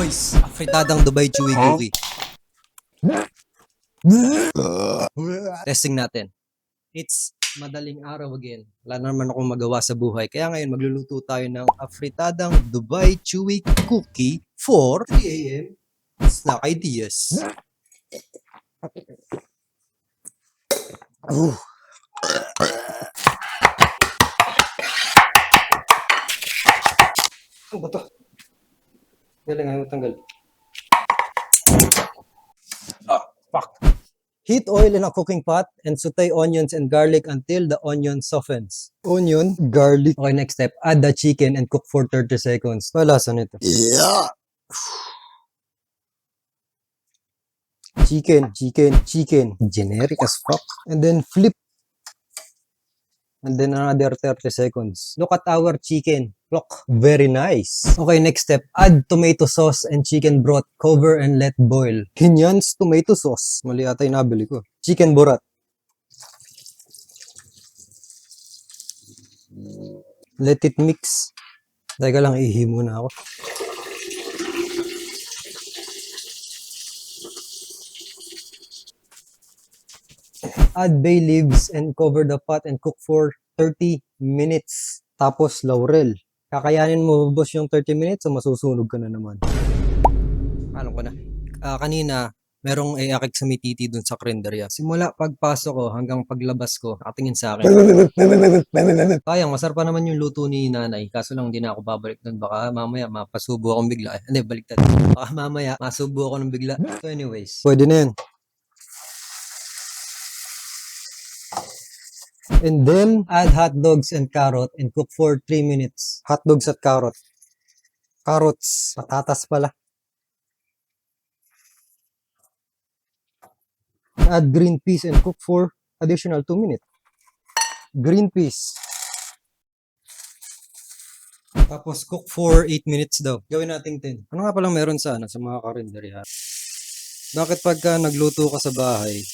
Boys, afritadang Dubai Chewy Cookie. Testing natin. It's madaling araw again. Wala naman akong magawa sa buhay. Kaya ngayon magluluto tayo ng afritadang Dubai Chewy Cookie for 3 a.m. snack ideas. Oh. Ano ba to? Galing ayaw tanggal. Fuck. Heat oil in a cooking pot and saute onions and garlic until the onion softens. Onion, garlic. Okay, next step. Add the chicken and cook for 30 seconds. Palasa nito. Yeah. Chicken. Generic as fuck. And then flip. And then another 30 seconds. Look at our chicken. Look, very nice. Okay, next step. Add tomato sauce and chicken broth. Cover and let boil. Hinyan's tomato sauce. Mali ata yung nabili ko. Chicken borat. Let it mix. Teka lang, ihi muna ako. Add bay leaves and cover the pot and cook for 30 minutes. Tapos laurel. Kakayanin mo boss yung 30 minutes o masusunog ka na naman? Alam ko na. Kanina, merong iakik sa mititi dun sa karinderya. Simula pagpasok ko hanggang paglabas ko, nakatingin sa akin. Sayang, masarap pa naman yung luto ni nanay. Kaso lang hindi na ako babalik dun. Baka mamaya mapasubo akong bigla. Hindi, baliktad. Baka mamaya masubo ako ng bigla. So anyways, pwede na yan. And then, add hot dogs and carrot and cook for 3 minutes. Hot dogs at carrot. Carrots. Patatas pala. Add green peas and cook for additional 2 minutes. Green peas. Tapos cook for 8 minutes daw. Gawin natin 10. Ano nga palang meron sa mga karinderya? Bakit pagka nagluto ka sa bahay,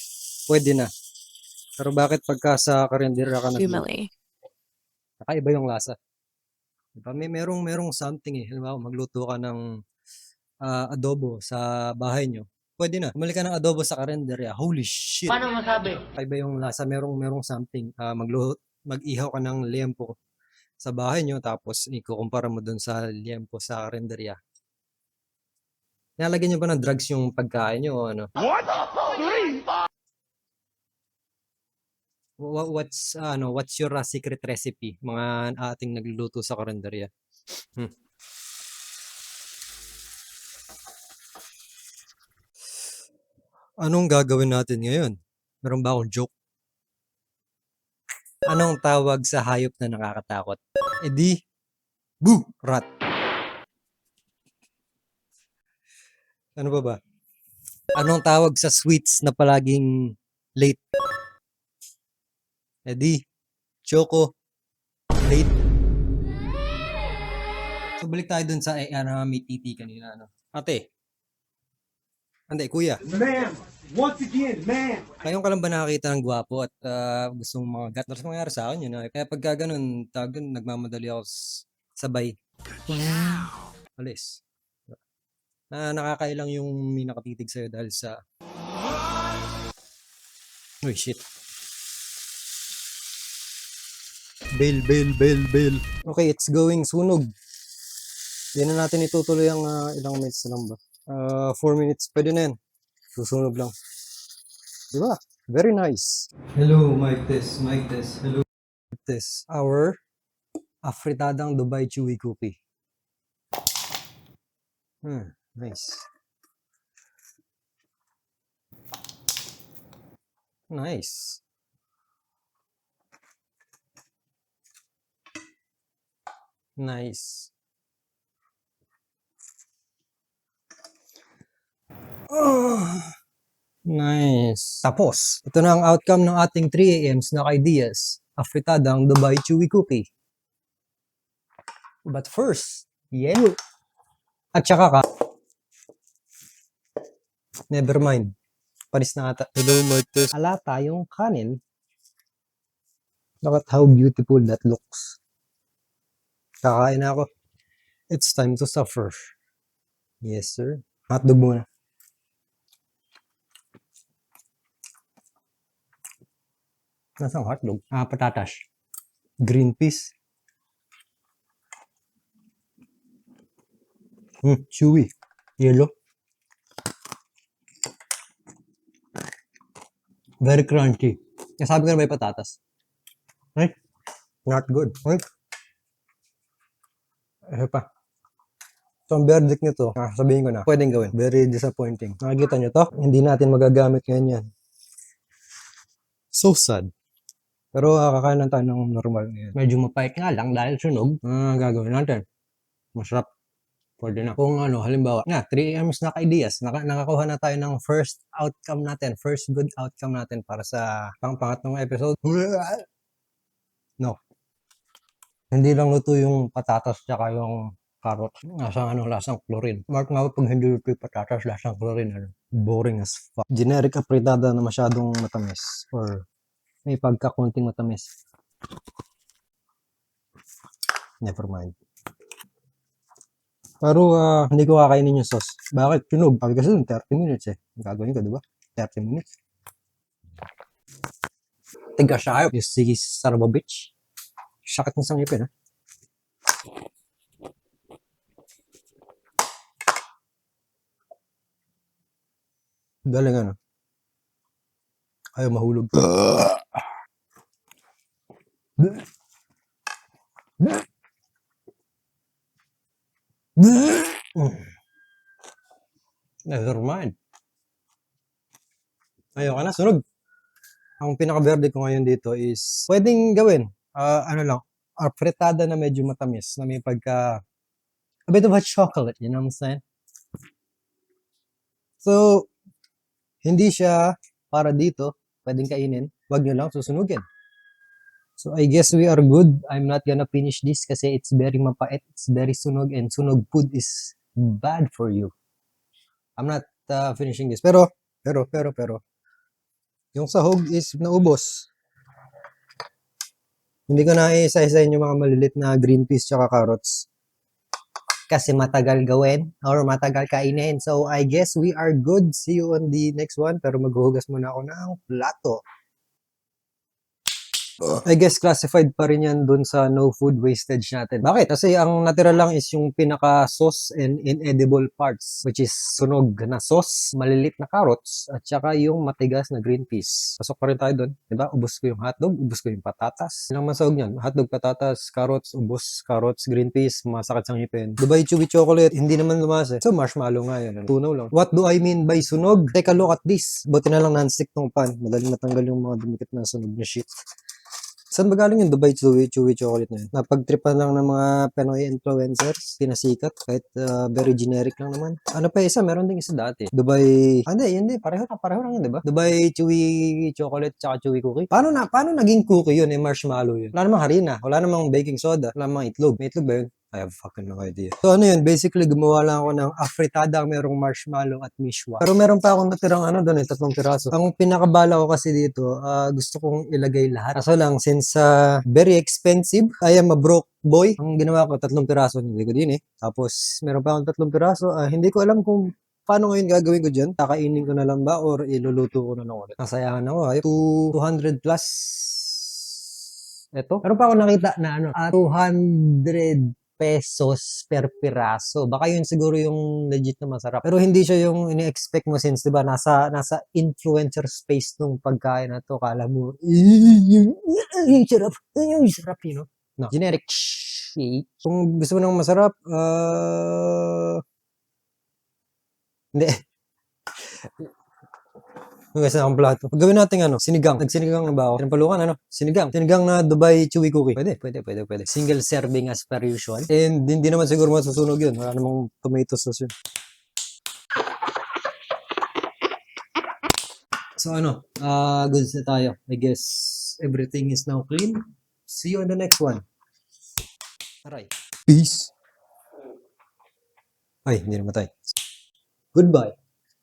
pwede na? Pero bakit pagka sa karinderya ka nagluto? Kakaiba yung lasa. Diba? Merong something eh. Halimbawa, magluto ka ng adobo sa bahay nyo. Pwede na. Bumalik ka ng adobo sa karinderya. Holy shit! Paano masabi? Kakaiba yung lasa. Merong something. Mag-ihaw ka ng liempo sa bahay nyo tapos ikukumpara mo dun sa liempo sa karinderya. Nilalagyan nyo ba ng drugs yung pagkain nyo o ano? What? What's your secret recipe mga ating nagluluto sa karinderya? Anong gagawin natin ngayon? Meron ba akong joke? Anong tawag sa hayop na nakakatakot? Edi, boo, rat. Ano ba? Anong tawag sa sweets na palaging late? Edi, choco, late. So balik tayo dun sa may titi kanina. Ate. Hindi, kuya. Ma'am, once again, ma'am. Ngayon ka lang ba nakakita ng gwapo at gusto mong mga gat? Mas mangyari sa akin yun. Kaya pagka ganun, nagmamadali ako sabay. Alis. Nakakailang yung may nakatitig sa'yo dahil sa... Uy, shit. Bail. Okay, it's going sunog. Hindi na natin itutuloy ang ilang minutes na lang ba? 4 minutes, pwede na yan. Susunog lang. Diba? Very nice. Hello, mic test. Hello. Test. Our afritadang Dubai Chewy Cookie. Nice. Nice. Nice. Nice. Tapos, ito na ang outcome ng ating 3 a.m. snack ideas. Afritadang Dubai Chewy Cookie. But first, at saka ka. Never mind. Panis na ata. Hello, Marcus. Ala tayong kanin. Look at how beautiful that looks. Kakain na ako. It's time to suffer. Yes, sir. Hotdog muna. Nasaan hotdog? Patatas. Green peas. Chewy. Yellow. Very crunchy. Sabi ko na may patatas. Right? Not good. Right? Ano pa? So, ang verdict nito, sabihin ko na, pwedeng gawin. Very disappointing. Nakikita nyo to? Hindi natin magagamit ngayon yan. So sad. Pero kakain lang tayo ng normal ngayon. Medyo mapait nga lang dahil sunog. Gagawin natin. Masarap. Pwede na. Kung ano, halimbawa, 3 AM naka-ideas. Nakakuha na tayo ng first outcome natin. First good outcome natin para sa pangatlong episode. No. Hindi lang luto yung patatas tsaka yung carrots. Lasang chlorine. Mark nga pag hindi luto yung patatas, lasang chlorine. Boring as fuck. Generic apritada na masyadong matamis. Or may pagkakunting matamis. Never mind. Pero hindi ko kakainin yung sauce. Bakit? Tunog. Sabi kasi 30 minutes eh. Gagawin ko, di ba? 30 minutes. Tiga siya. Yung sige Sarabovich. Sakit ng sangipin, ha? Galing ano. Ayaw mahulog. Never mind. Ayaw ka na, sunog. Ang pinaka-verde ko ngayon dito is, pwedeng gawin, fritada na medyo matamis, na may pagka, a bit of a chocolate, you know what I'm saying? So, hindi siya para dito, pwedeng kainin, wag nyo lang susunugin. So, I guess we are good. I'm not gonna finish this kasi it's very mapait, it's very sunog, and sunog food is bad for you. I'm not finishing this. Pero, yung sahog is naubos. Hindi ko na isa-isahin yung mga malilit na green peas tsaka carrots. Kasi matagal gawin or matagal kainin. So, I guess we are good. See you on the next one. Pero maghuhugas muna ako ng plato. I guess classified pa rin yan dun sa no food wastage natin. Bakit? Kasi ang natira lang is yung pinaka-sauce and inedible parts, which is sunog na sauce, malilit na carrots, at saka yung matigas na green peas. Pasok pa rin tayo dun. Diba? Ubus ko yung hotdog, ubus ko yung patatas. Ilang masahog niyan? Hotdog, patatas, carrots, ubus, carrots, green peas, masakit sang ngipin. Dubai Chewy Chocolate, hindi naman lumas eh. So marshmallow nga yan. Tunaw lang. What do I mean by sunog? Take a look at this. Buti na lang non-stick tong pan. Madaling matanggal yung mga dumikit na sunog na shit. Saan ba galing yung Dubai Chewy Chocolate na yun? Napagtripan lang ng mga Pinoy influencers, pinasikat, kahit very generic lang naman. Ano pa isa? Meron ding isa dati. Dubai, hindi, pareho lang yun, diba? Dubai Chewy Chocolate tsaka Chewy Cookie. Paano naging cookie yun, marshmallow yun? Wala namang harina, wala namang baking soda, wala namang itlog. May itlog ba yun? I have fucking no idea. So ano yun, basically gumawa lang ako ng afritada, merong marshmallow at mishwa. Pero meron pa akong natirang doon, 3 piraso. Ang pinakabala ko kasi dito, gusto kong ilagay lahat. Kaso lang, since very expensive, I am a broke boy. Ang ginawa ko, 3 piraso, hindi ko din eh. Tapos meron pa akong 3 piraso, hindi ko alam kung paano ngayon gagawin ko dyan. Kakainin ko na lang ba or iluluto ko na lang ulit. Nasayangan ako, 200 plus. Ito. Meron pa ako nakita na 200 pesos per piraso. Baka yun siguro yung legit na masarap. Pero hindi siya yung ini-expect mo since, di ba, nasa influencer space nung pagkain na to. Kala mo, sarap, you know? No. Generic shit. Kung gusto mo nang masarap, hindi. Guys, na akong plato. Gawin natin sinigang. Nagsinigang na ba ako? Sinampalukan, Sinigang. Sinigang na Dubai Chewy Cookie. Pwede. Single serving as per usual. And hindi naman siguro masusunog yun. Wala namang tomato sauce yun. So goods na tayo. I guess everything is now clean. See you on the next one. Aray. Peace. Ay, hindi namatay. Goodbye.